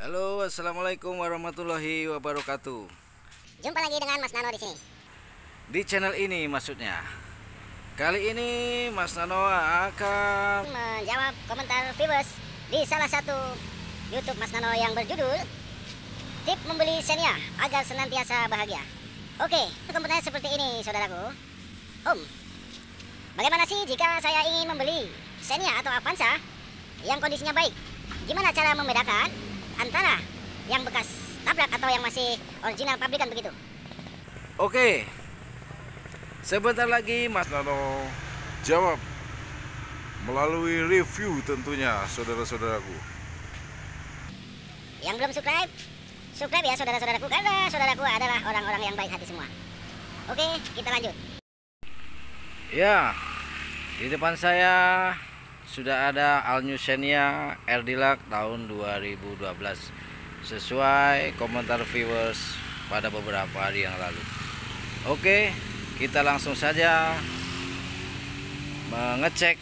Halo, assalamualaikum warahmatullahi wabarakatuh. Jumpa lagi dengan Mas Nano di sini. Di channel ini maksudnya. Kali ini Mas Nano akan Menjawab komentar viewers di salah satu YouTube Mas Nano yang berjudul Tip Membeli Xenia Agar Senantiasa Bahagia. Oke, komentarnya seperti ini, saudaraku. Om, bagaimana sih jika saya ingin membeli Xenia atau Avanza yang kondisinya baik? Gimana cara membedakan antara yang bekas tabrak atau yang masih original pabrikan begitu? Oke. Sebentar lagi Mas Nano jawab melalui review tentunya, saudara-saudaraku. Yang belum subscribe, subscribe ya saudara-saudaraku, karena saudaraku adalah orang-orang yang baik hati semua. Oke, kita lanjut. Ya, di depan saya sudah ada All New Xenia R Deluxe tahun 2012 sesuai komentar viewers pada beberapa hari yang lalu. Oke, kita langsung saja mengecek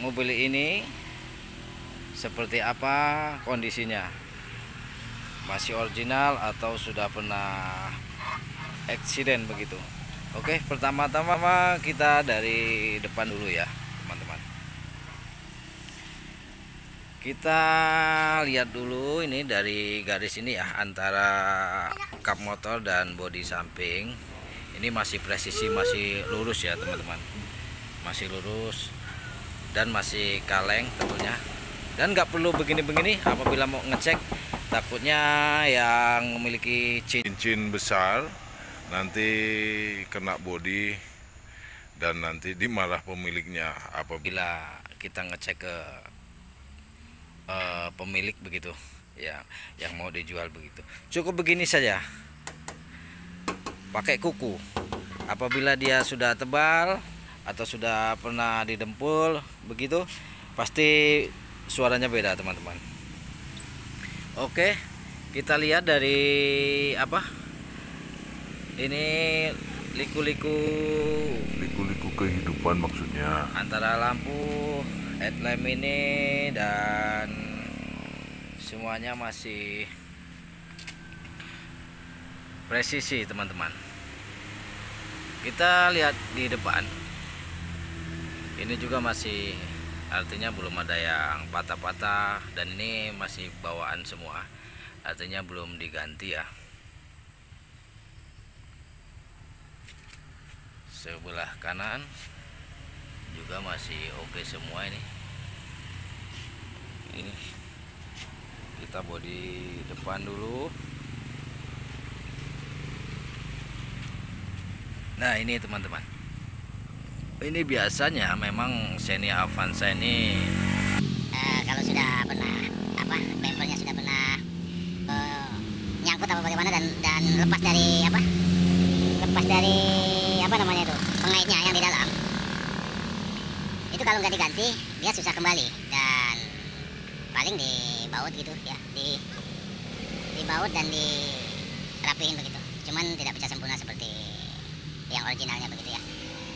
mobil ini seperti apa kondisinya, masih original atau sudah pernah eksiden begitu. Oke, pertama-tama kita dari depan dulu ya teman-teman. Kita lihat dulu ini dari garis ini ya, antara kap motor dan bodi samping. Ini masih presisi, masih lurus ya teman-teman. Masih lurus dan masih kaleng tentunya. Dan nggak perlu begini-begini apabila mau ngecek, takutnya yang memiliki Cincin besar nanti kena bodi dan nanti dimarah pemiliknya apabila bila kita ngecek ke pemilik begitu ya, yang mau dijual begitu. Cukup begini saja, pakai kuku. Apabila dia sudah tebal atau sudah pernah didempul begitu, pasti suaranya beda teman-teman. Oke, kita lihat dari apa ini, liku-liku kehidupan maksudnya. antara lampu headlamp ini dan semuanya masih presisi teman-teman. Kita lihat di depan ini juga masih, artinya belum ada yang patah-patah, dan ini masih bawaan semua, artinya belum diganti ya. Sebelah kanan juga masih oke semua ini. Ini kita bodi depan dulu. Nah ini teman-teman, ini biasanya memang Xenia Avanza ini Kalau sudah pernah bempernya sudah pernah nyangkut apa bagaimana dan lepas dari apa namanya itu, pengaitnya yang di dalam itu, kalau nggak diganti dia susah kembali dan paling dibaut gitu ya, dibaut dan dirapihin begitu. Cuman tidak bisa sempurna seperti yang originalnya begitu ya.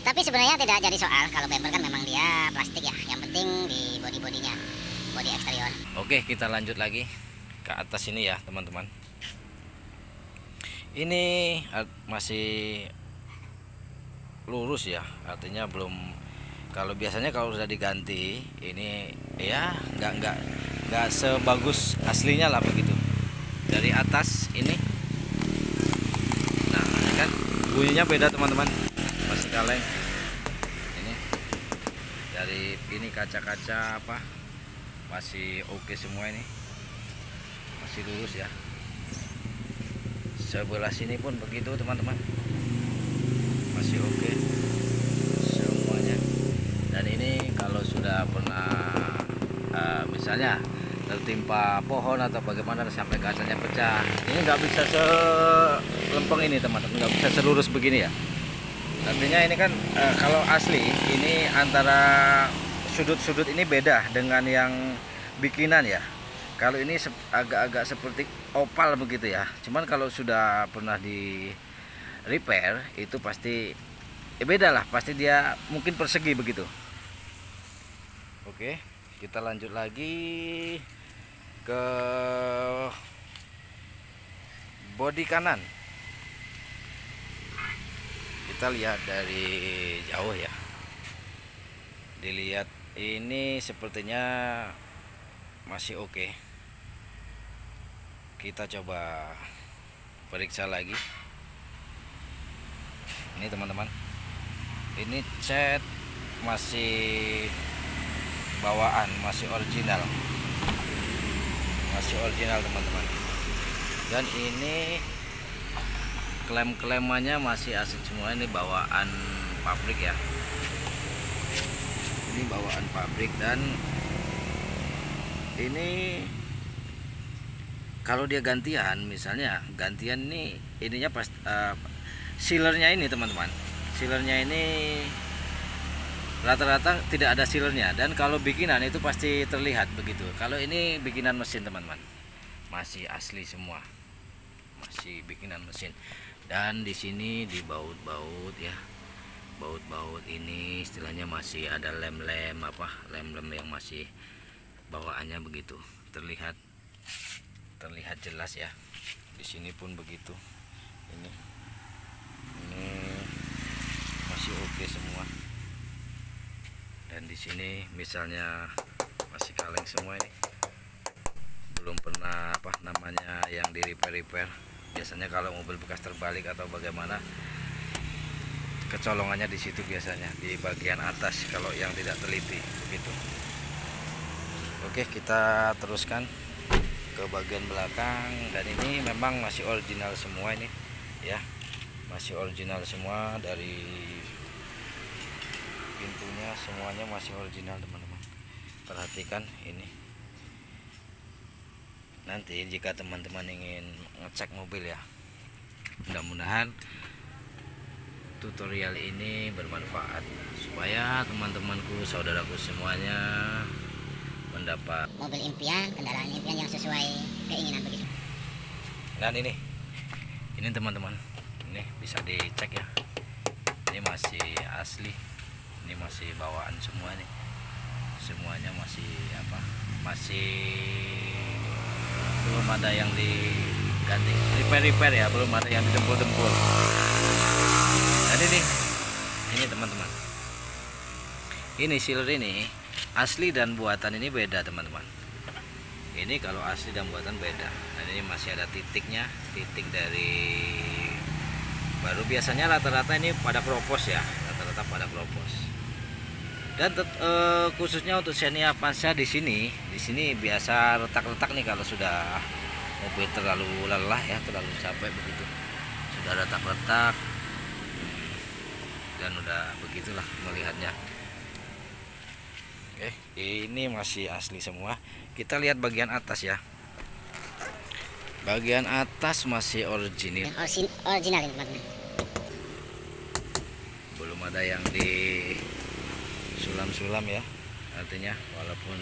Tapi sebenarnya tidak jadi soal, kalau bumper kan memang dia plastik ya, yang penting di bodi-bodinya, bodi eksterior. Oke, kita lanjut lagi ke atas ini ya teman-teman. Ini masih lurus ya, artinya belum. Kalau biasanya kalau sudah diganti ini ya nggak sebagus aslinya lah begitu. Dari atas ini, nah ini kan bunyinya beda teman-teman, masih kaleng. Ini dari ini kaca-kaca apa masih oke semua, ini masih lurus ya. Sebelah sini pun begitu teman-teman, masih oke semuanya. Dan ini kalau sudah pernah misalnya tertimpa pohon atau bagaimana sampai kacanya pecah, ini nggak bisa selempeng ini teman-teman, nggak bisa selurus begini ya. Artinya ini kan kalau asli ini antara sudut-sudut ini beda dengan yang bikinan ya. Kalau ini agak-agak seperti opal begitu ya. Cuman kalau sudah pernah di repair itu pasti beda lah, pasti dia mungkin persegi begitu. Oke, kita lanjut lagi ke bodi kanan. Kita lihat dari jauh ya. Dilihat ini sepertinya masih oke. Kita coba periksa lagi. Ini teman-teman, ini cat masih bawaan, masih original teman-teman. Dan ini klem-klemannya masih asli semua, ini bawaan pabrik ya. Ini bawaan pabrik. Dan ini kalau dia gantian, misalnya gantian ininya pas sealernya ini teman-teman, sealernya ini rata-rata tidak ada sealernya, dan kalau bikinan itu pasti terlihat begitu. Kalau ini bikinan mesin teman-teman, masih asli semua, masih bikinan mesin. Dan di sini di baut-baut ya, baut-baut ini istilahnya masih ada lem-lem yang masih bawaannya begitu, terlihat jelas ya. Di sini pun begitu. Ini masih oke semua. Dan di sini misalnya masih kaleng semua, ini belum pernah yang di repair. Biasanya kalau mobil bekas terbalik atau bagaimana, kecolongannya di situ biasanya di bagian atas kalau yang tidak teliti begitu. Oke, kita teruskan ke bagian belakang. Dan ini memang masih original semua ini ya, masih original semua. Dari pintunya semuanya masih original teman-teman. Perhatikan ini. Nanti jika teman-teman ingin ngecek mobil ya, mudah-mudahan tutorial ini bermanfaat supaya teman-temanku, saudaraku semuanya mendapat Mobil impian, kendaraan impian yang sesuai keinginan begitu. Dan ini teman-teman, ini bisa dicek ya, ini masih asli, ini masih bawaan semua nih, semuanya masih masih belum ada yang diganti repair ya, belum ada yang didempul-dempul. Dan ini teman-teman, ini sealer ini asli dan buatan ini beda teman-teman. Ini kalau asli dan buatan beda. Dan ini masih ada titiknya, titik dari baru. Biasanya rata-rata ini pada kropos ya, rata-rata pada kropos. Dan khususnya untuk Xenia Avanza di sini biasa retak-retak nih kalau sudah mobil terlalu lelah ya, terlalu capek begitu, sudah retak-retak. Dan udah begitulah melihatnya. Oke, ini masih asli semua. Kita lihat bagian atas ya. Bagian atas masih original. Original ini teman-teman. Belum ada yang di sulam-sulam ya. Artinya walaupun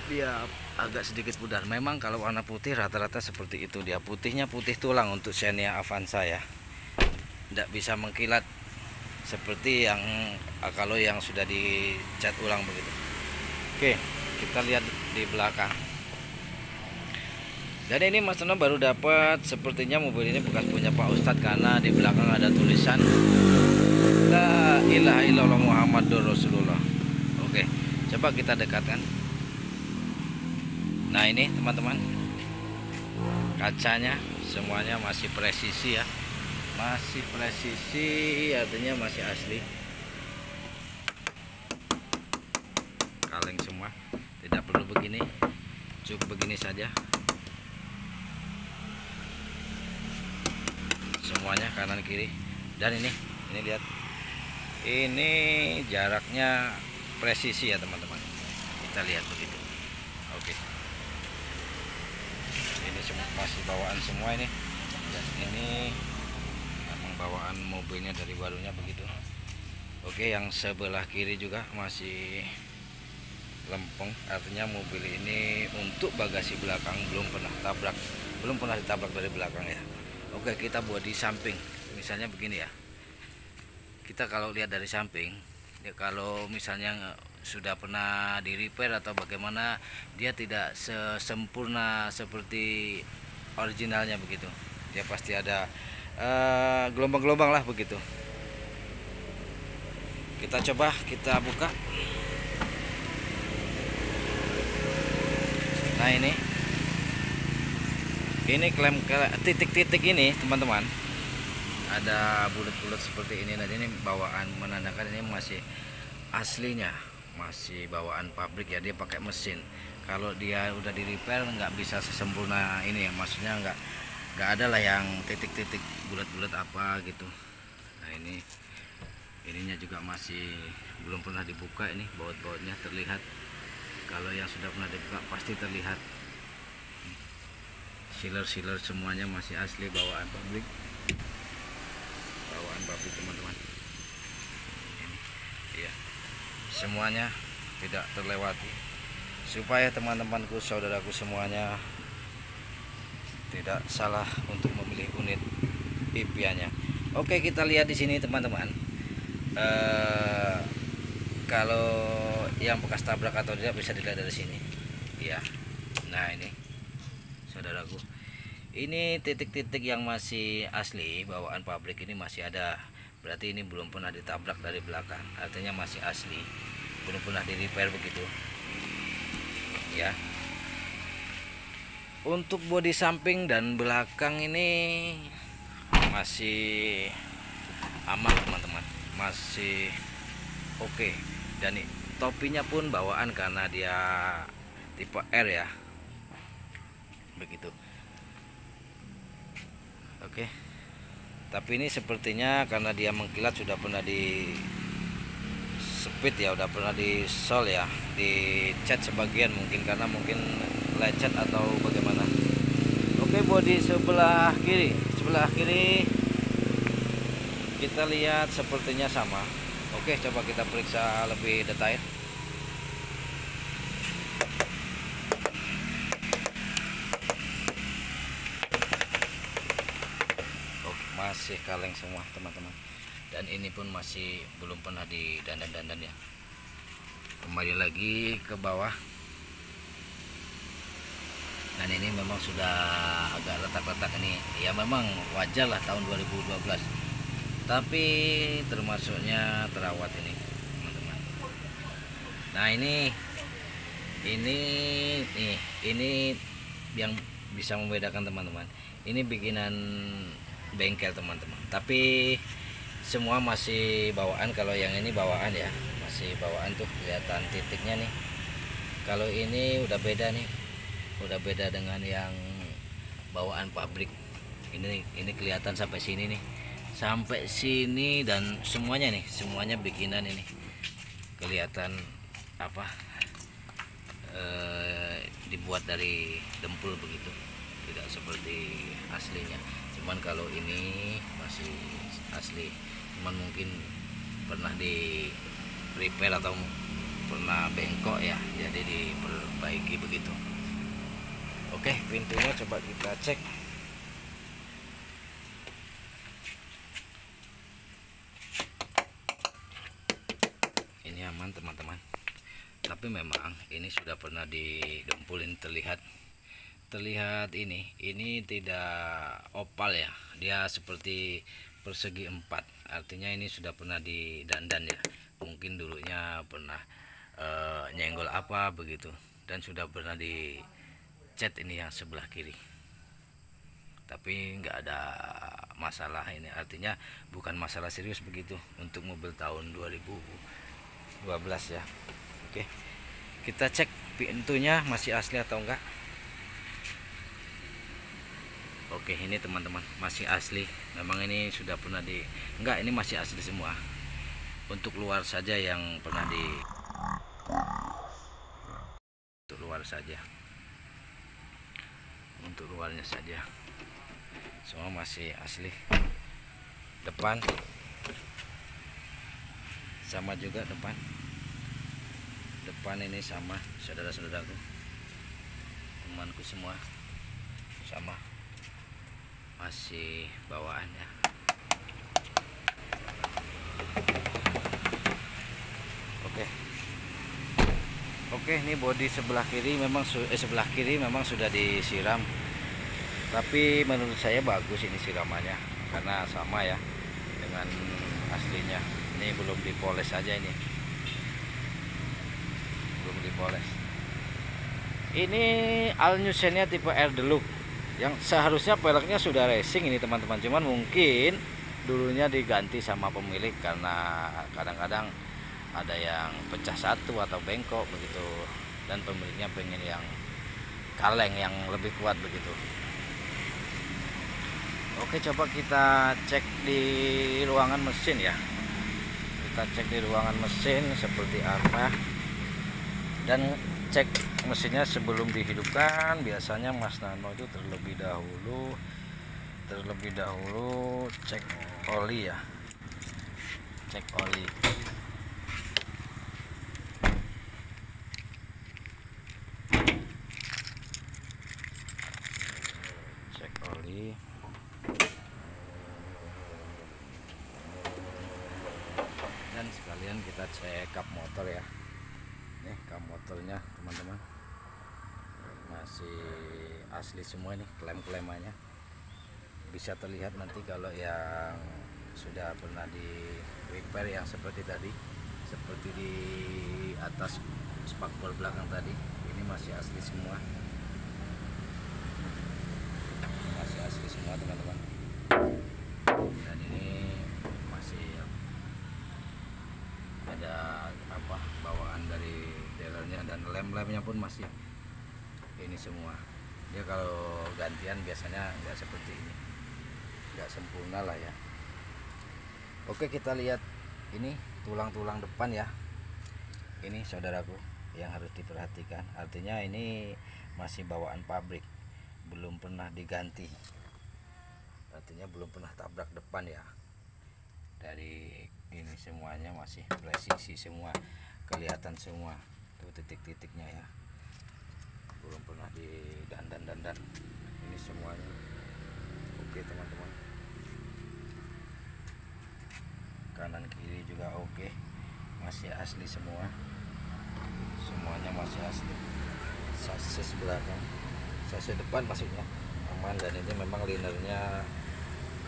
dia agak sedikit pudar. Memang kalau warna putih rata-rata seperti itu. Dia putihnya putih tulang untuk Xenia Avanza ya. Tidak bisa mengkilat seperti yang kalau yang sudah dicat ulang begitu. Oke, kita lihat di belakang. Dan ini Mas Tono baru dapat, sepertinya mobil ini bekas punya Pak Ustadz, karena di belakang ada tulisan La ilaha illallah Muhammadur Rasulullah. Oke, coba kita dekatkan. Nah ini teman-teman, kacanya semuanya masih presisi ya, masih presisi, artinya masih asli. Kaleng semua, tidak perlu begini, cukup begini saja. Semuanya kanan kiri. Dan ini lihat, ini jaraknya presisi ya teman-teman. Kita lihat begitu. Oke, ini masih bawaan semua ini. Dan ini memang bawaan mobilnya dari barunya begitu. Oke, yang sebelah kiri juga masih lempeng, artinya mobil ini untuk bagasi belakang belum pernah ditabrak dari belakang ya. Oke, kita buat di samping. Misalnya begini ya, kita kalau lihat dari samping ya, kalau misalnya sudah pernah di repair atau bagaimana, dia tidak sesempurna seperti originalnya begitu. Dia pasti ada gelombang-gelombang lah begitu. Kita coba kita buka. Nah ini klem titik-titik ini teman-teman, ada bulat-bulat seperti ini. Nah ini bawaan, menandakan ini masih aslinya, masih bawaan pabrik ya, dia pakai mesin. Kalau dia udah di repair nggak bisa sesempurna ini ya, maksudnya nggak ada lah yang titik-titik bulat-bulat apa gitu. Nah ininya juga masih belum pernah dibuka, ini baut-bautnya terlihat. Kalau yang sudah pernah dibuka pasti terlihat. Sealer semuanya masih asli bawaan pabrik, teman-teman. Ini ya, semuanya tidak terlewati, supaya teman-temanku, saudaraku semuanya tidak salah untuk memilih unit impiannya. Oke, kita lihat di sini teman-teman. Kalau yang bekas tabrak atau tidak bisa dilihat dari sini ya. Nah ini saudaraku, ini titik-titik yang masih asli bawaan pabrik ini masih ada, berarti ini belum pernah ditabrak dari belakang, artinya masih asli, belum pernah di repair begitu ya. Untuk bodi samping dan belakang ini masih aman teman-teman, masih oke. Dan topinya pun bawaan karena dia tipe R ya, begitu. Oke, tapi ini sepertinya karena dia mengkilat sudah pernah di speed ya, udah pernah di sol ya, di cat sebagian mungkin, karena mungkin lecet atau bagaimana. Oke, bodi sebelah kiri kita lihat sepertinya sama. Oke, coba kita periksa lebih detail. Oke, masih kaleng semua teman-teman, dan ini pun masih belum pernah di dandan ya. Kembali lagi ke bawah, dan ini memang sudah agak retak-retak ini ya, memang wajar lah tahun 2012, tapi termasuknya terawat ini teman-teman. Nah ini yang bisa membedakan teman-teman, ini bikinan bengkel teman-teman, tapi semua masih bawaan. Kalau yang ini bawaan ya, masih bawaan tuh, kelihatan titiknya nih. Kalau ini udah beda nih, udah beda dengan yang bawaan pabrik. Ini kelihatan sampai sini nih, sampai sini, dan semuanya bikinan ini kelihatan apa, dibuat dari dempul begitu, tidak seperti aslinya. Cuman kalau ini masih asli, cuman mungkin pernah di repair atau pernah bengkok ya, jadi diperbaiki begitu. Oke, pintunya coba kita cek. Ini aman teman-teman, tapi memang ini sudah pernah didempulin. Terlihat ini tidak opal ya, dia seperti persegi 4, artinya ini sudah pernah didandan ya, mungkin dulunya pernah nyenggol apa begitu, dan sudah pernah di cat ini yang sebelah kiri, tapi nggak ada masalah. Ini artinya bukan masalah serius begitu untuk mobil tahun 2012 ya. Oke, kita cek pintunya masih asli atau enggak. Oke, ini teman-teman masih asli. Memang ini sudah pernah enggak, ini masih asli semua. Untuk luar saja yang pernah untuk luar saja. Untuk luarnya saja semua masih asli. Depan sama juga, depan ini sama, saudara-saudaraku, temanku semua sama, masih bawaannya. Oke, ini bodi sebelah kiri memang sudah disiram. Tapi menurut saya bagus ini siramannya karena sama ya dengan aslinya. Ini belum dipoles aja, ini belum dipoles. Ini Alnusenia tipe Air Deluxe yang seharusnya peleknya sudah racing ini teman-teman, cuman mungkin dulunya diganti sama pemilik karena kadang-kadang ada yang pecah satu atau bengkok begitu, dan pemiliknya pengen yang kaleng yang lebih kuat begitu. Oke, coba kita cek di ruangan mesin ya. Kita cek di ruangan mesin seperti apa, dan cek mesinnya sebelum dihidupkan. Biasanya Mas Nano itu terlebih dahulu cek oli ya, cek oli. Cek oli. Dan sekalian kita cek kap motor ya. Nih kap motornya teman-teman, masih asli semua nih, klem-klemannya bisa terlihat nanti kalau yang sudah pernah di repair yang seperti tadi, seperti di atas spakbor belakang tadi. Ini masih asli semua, masih asli semua teman-teman. Dan ini masih ada apa bawaan dari dealernya, dan lem-lemnya pun masih ini semua. Dia kalau gantian biasanya nggak seperti ini, nggak sempurna lah ya. Oke, kita lihat ini tulang-tulang depan ya. Ini saudaraku yang harus diperhatikan, artinya ini masih bawaan pabrik, belum pernah diganti, artinya belum pernah tabrak depan ya. Dari ini semuanya masih presisi semua, kelihatan semua tuh titik-titiknya ya, belum pernah didandan. Ini semuanya oke teman-teman. Kanan kiri juga oke, masih asli semua, semuanya masih asli. Sasis belakang, sasis depan maksudnya aman, dan ini memang linernya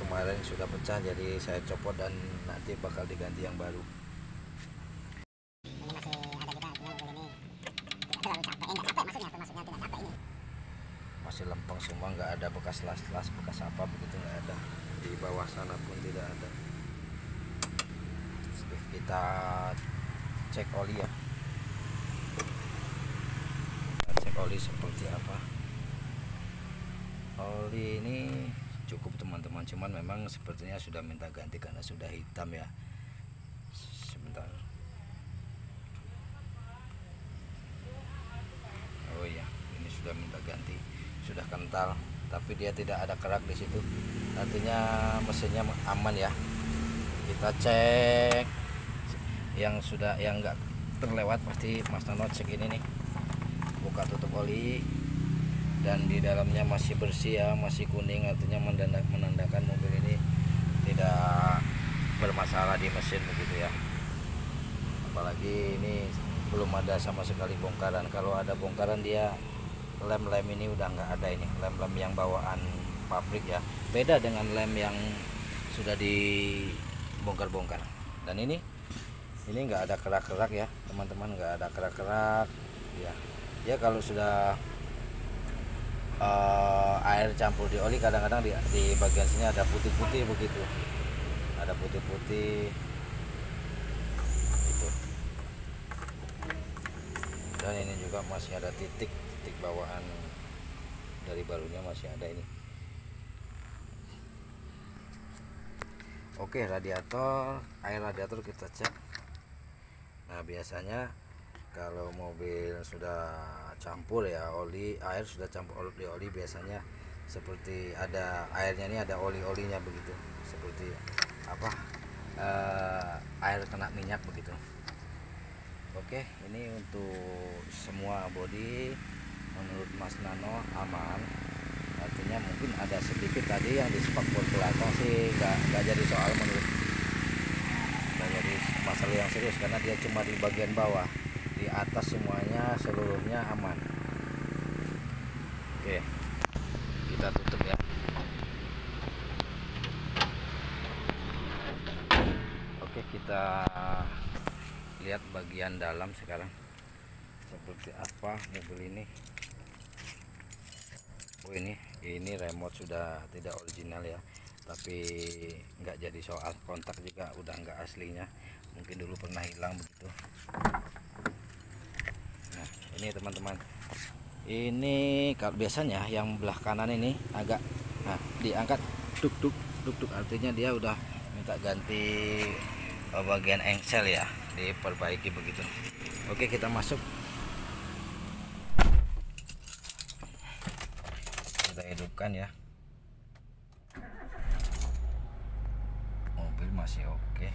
kemarin sudah pecah, jadi saya copot dan nanti bakal diganti yang baru. Masih lempeng semua, nggak ada bekas las-las, bekas apa begitu, nggak ada. Di bawah sana pun tidak ada. Kita cek oli ya, kita cek oli seperti apa. Oli ini cukup teman-teman, cuman memang sepertinya sudah minta ganti karena sudah hitam ya. Sebentar. Oh iya, ini sudah minta ganti, sudah kental, tapi dia tidak ada kerak di situ, artinya mesinnya aman ya. Kita cek yang sudah, yang enggak terlewat pasti Mas Nano cek ini nih, buka tutup oli, dan di dalamnya masih bersih ya, masih kuning, artinya menandakan mobil ini tidak bermasalah di mesin begitu ya. Apalagi ini belum ada sama sekali bongkaran. Kalau ada bongkaran dia lem-lem ini udah nggak ada, ini lem-lem yang bawaan pabrik ya, beda dengan lem yang sudah dibongkar-bongkar. Dan ini nggak ada kerak-kerak ya teman-teman, nggak ada kerak-kerak ya. Ya kalau sudah air campur di oli, kadang-kadang di bagian sini ada putih-putih begitu, ada putih-putih itu. Dan ini juga masih ada titik bawaan dari barunya, masih ada ini. Oke, radiator, air radiator kita cek. Nah biasanya kalau mobil sudah campur ya oli, air sudah campur oli, biasanya seperti ada airnya, ini ada oli-olinya begitu, seperti apa air kena minyak begitu. Oke, ini untuk semua bodi menurut Mas Nano aman, artinya mungkin ada sedikit tadi yang di spakbor belakang sih nggak jadi soal, menurut nggak jadi masalah yang serius karena dia cuma di bagian bawah, di atas semuanya seluruhnya aman. Oke, kita kita tutup ya. Oke, kita lihat bagian dalam sekarang seperti apa mobil ini. Oh, ini remote sudah tidak original ya, tapi nggak jadi soal. Kontak juga udah nggak aslinya, mungkin dulu pernah hilang begitu. Nah ini teman-teman, ini kalau biasanya yang belah kanan ini agak, nah diangkat duk duk duk duk, artinya dia udah minta ganti bagian engsel ya, diperbaiki begitu. Oke, kita masuk, kita hidupkan ya. Mobil masih oke.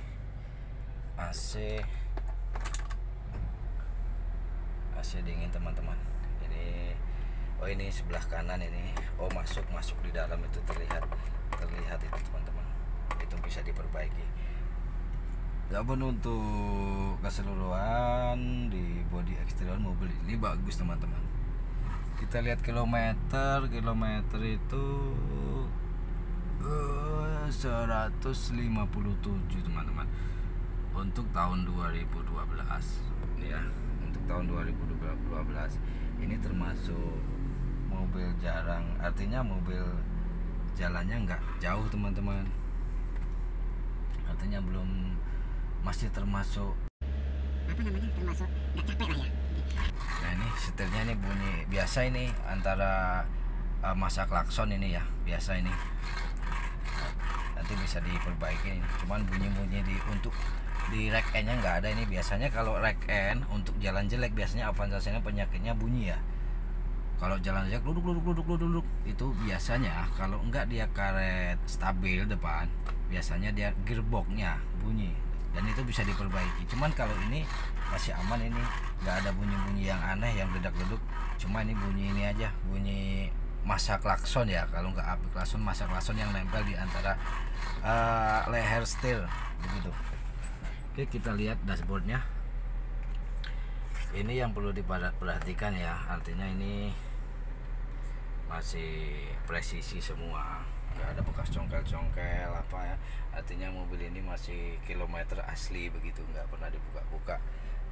AC dingin teman-teman. Ini sebelah kanan ini. Oh, masuk di dalam itu terlihat itu teman-teman. Itu bisa diperbaiki. Adapun untuk keseluruhan di bodi eksterior mobil ini bagus teman-teman. Kita lihat kilometer itu 157 teman-teman untuk tahun 2012 ini ya. Untuk tahun 2012 ini termasuk mobil jarang, artinya mobil jalannya nggak jauh teman-teman, artinya masih termasuk termasuk nggak capek lah ya. Nah ini setirnya ini bunyi biasa, ini antara masa klakson ini ya, biasa ini. Nanti bisa diperbaiki, cuman bunyi-bunyi untuk di rack N nya nggak ada ini. Biasanya kalau rack N untuk jalan jelek biasanya Avanza ini penyakitnya bunyi ya. Kalau jalan jelek duduk itu biasanya, kalau enggak dia karet stabil depan, biasanya dia gearboxnya bunyi, dan itu bisa diperbaiki. Cuman kalau ini masih aman, ini nggak ada bunyi-bunyi yang aneh yang dedak-deduk, cuma ini bunyi ini aja, bunyi masa klakson ya. Kalau nggak api klakson, masa klakson yang nempel di antara leher setir begitu. Oke, kita lihat dashboardnya. Ini yang perlu diperhatikan ya, artinya ini masih presisi semua, nggak ada bekas congkel-congkel apa ya, artinya mobil ini masih kilometer asli begitu, nggak pernah dibuka-buka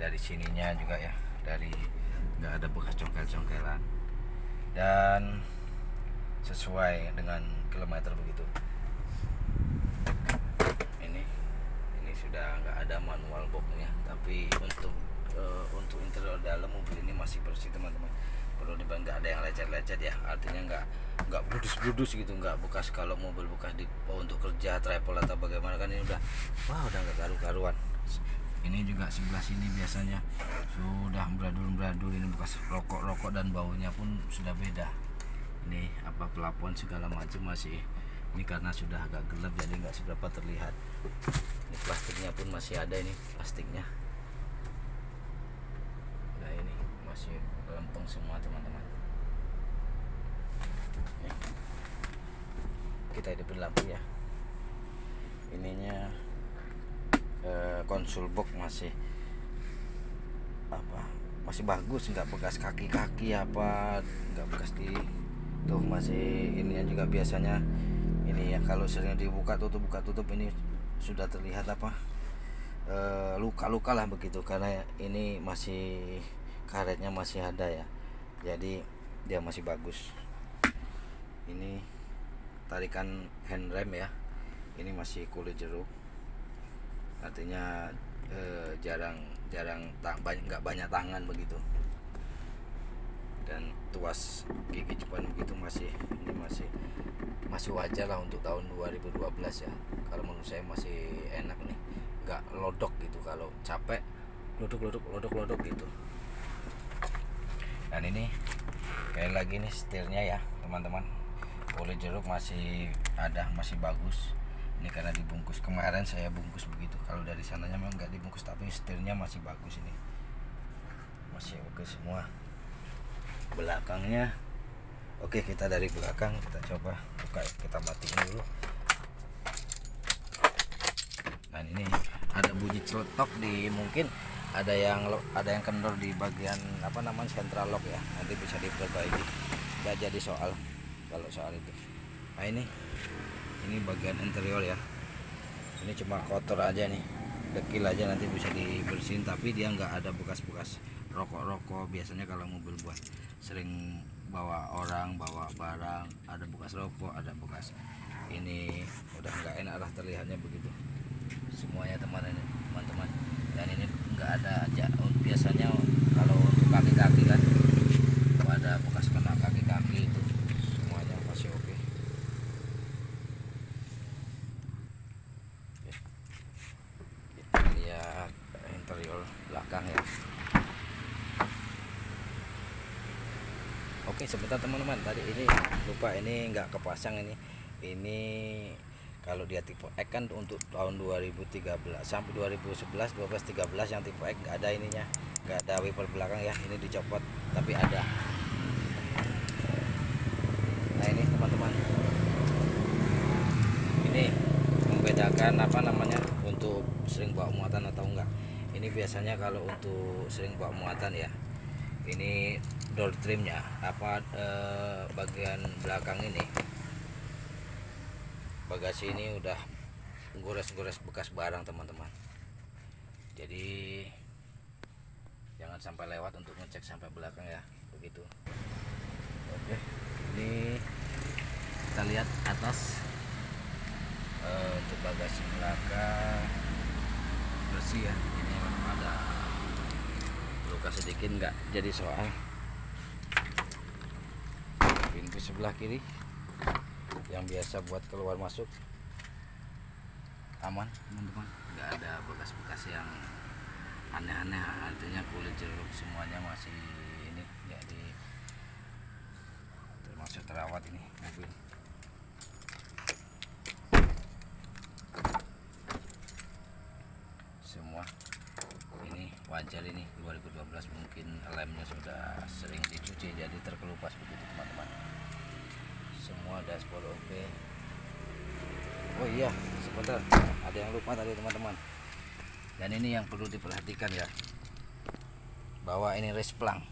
dari sininya juga ya, dari nggak ada bekas congkel-congkelan dan sesuai dengan kilometer begitu. Ini sudah nggak ada manual boxnya, tapi untuk interior dalam mobil ini masih bersih teman-teman. Perlu nggak ada yang lecet-lecet ya, artinya nggak bludus gitu, nggak bekas. Kalau mobil bekas untuk kerja travel atau bagaimana kan ini udah nggak karu-karuan. Ini juga sebelah sini biasanya sudah beradul ini, bekas rokok dan baunya pun sudah beda. Ini apa pelapon segala macam masih, ini karena sudah agak gelap jadi nggak seberapa terlihat. Ini plastiknya pun masih ada, ini plastiknya. Nah ini masih lempeng semua teman-teman. Kita hidupin lampu ya. Ininya konsul box masih bagus, nggak bekas kaki-kaki apa, nggak bekas di tuh, masih ininya juga biasanya ini ya, kalau sering dibuka tutup ini sudah terlihat luka-luka lah begitu, karena ini masih karetnya masih ada ya, jadi dia masih bagus. Ini tarikan handrem ya, ini masih kulit jeruk, artinya nggak banyak tangan begitu, dan tuas gigi cepat begitu ini masih wajar lah untuk tahun 2012 ya. Kalau menurut saya masih enak nih, nggak lodok gitu, kalau capek lodok gitu. Dan ini kayak lagi nih setirnya ya teman-teman, kulit jeruk masih ada, masih bagus. Ini karena dibungkus, kemarin saya bungkus begitu, kalau dari sananya memang nggak dibungkus, tapi setirnya masih bagus, ini masih oke semua. Belakangnya oke, kita dari belakang kita coba buka, kita matiin dulu. Nah ini ada bunyi celetok di, mungkin ada yang kendor di bagian central lock ya, nanti bisa diperbaiki, nggak jadi soal. kalau soal itu. Nah ini bagian interior ya, ini cuma kotor aja nih, dekil aja, nanti bisa dibersihin, tapi dia nggak ada bekas-bekas rokok biasanya kalau mobil buat sering bawa orang, bawa barang, ada bekas rokok, ada bekas ini, udah nggak enak lah terlihatnya begitu semuanya teman-teman. Dan ini nggak ada aja, biasanya kalau untuk kaki-kaki kan ada bekas kena kaki-kaki, itu semuanya masih oke. Kita lihat interior belakang ya. Oke, sebentar teman-teman, tadi ini lupa, ini nggak kepasang ini kalau dia tipe X kan untuk tahun 2013 sampai 2011, 12, 13 yang tipe X nggak ada ininya, nggak ada wiper belakang ya, ini dicopot tapi ada. Nah ini teman-teman, ini membedakan apa namanya untuk sering bawa muatan atau enggak. Ini biasanya kalau untuk sering bawa muatan ya, ini door trimnya apa bagian belakang ini, bagasi ini udah gores-gores bekas barang teman-teman, jadi jangan sampai lewat untuk ngecek sampai belakang ya, begitu. Oke, ini kita lihat atas, untuk bagasi belakang bersih ya, ini ada luka sedikit nggak jadi soal. Pintu sebelah kiri yang biasa buat keluar masuk aman teman-teman, nggak ada bekas-bekas yang aneh-aneh, artinya kulit jeruk semuanya masih ini, jadi termasuk terawat ini mobil. Semua ini wajar, ini 2012 mungkin lemnya sudah sering dicuci jadi terkelupas begitu teman-teman. Semua dashboard oke. Oh iya, sebentar, ada yang lupa tadi teman-teman, dan ini yang perlu diperhatikan ya, bahwa ini resplang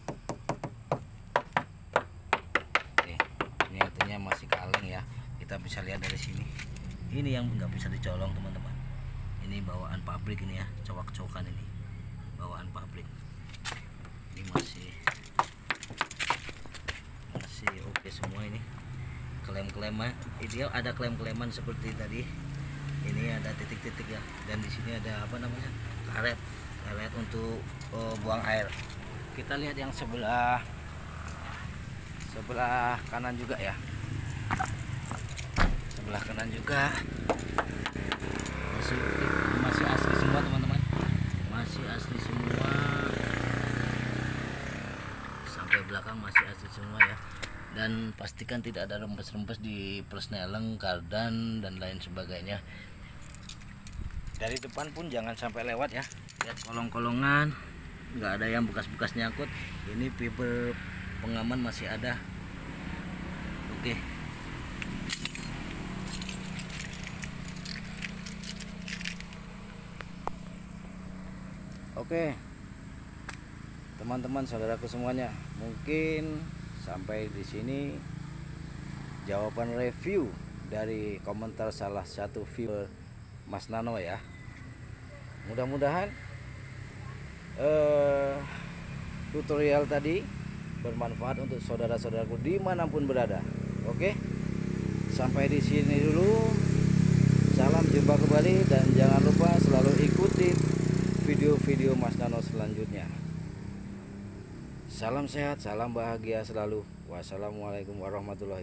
ini artinya masih kaleng ya, kita bisa lihat dari sini. Ini yang nggak bisa dicolong teman-teman, ini bawaan pabrik ini ya, cowak-cowakan ini bawaan pabrik, ini masih oke semua. Ini klem-klemnya ideal, ada klem-kleman seperti tadi, ini ada titik-titik ya, dan di sini ada apa namanya, karet untuk buang air. Kita lihat yang sebelah kanan juga ya, sebelah kanan juga masih asli semua teman-teman, masih asli semua, sampai belakang masih asli semua ya. Dan pastikan tidak ada rembes-rembes di persneling, kardan dan lain sebagainya. Dari depan pun jangan sampai lewat ya, lihat kolong-kolongan nggak ada yang bekas-bekas nyangkut. Ini pipa pengaman masih ada. Oke, oke teman-teman, saudaraku semuanya, mungkin sampai di sini jawaban review dari komentar salah satu viewer Mas Nano ya. Mudah-mudahan tutorial tadi bermanfaat untuk saudara-saudaraku dimanapun berada. Oke, sampai di sini dulu. Salam jumpa kembali, dan jangan lupa selalu ikuti video-video Mas Nano selanjutnya. Salam sehat, salam bahagia selalu. Wassalamualaikum warahmatullahi wabarakatuh.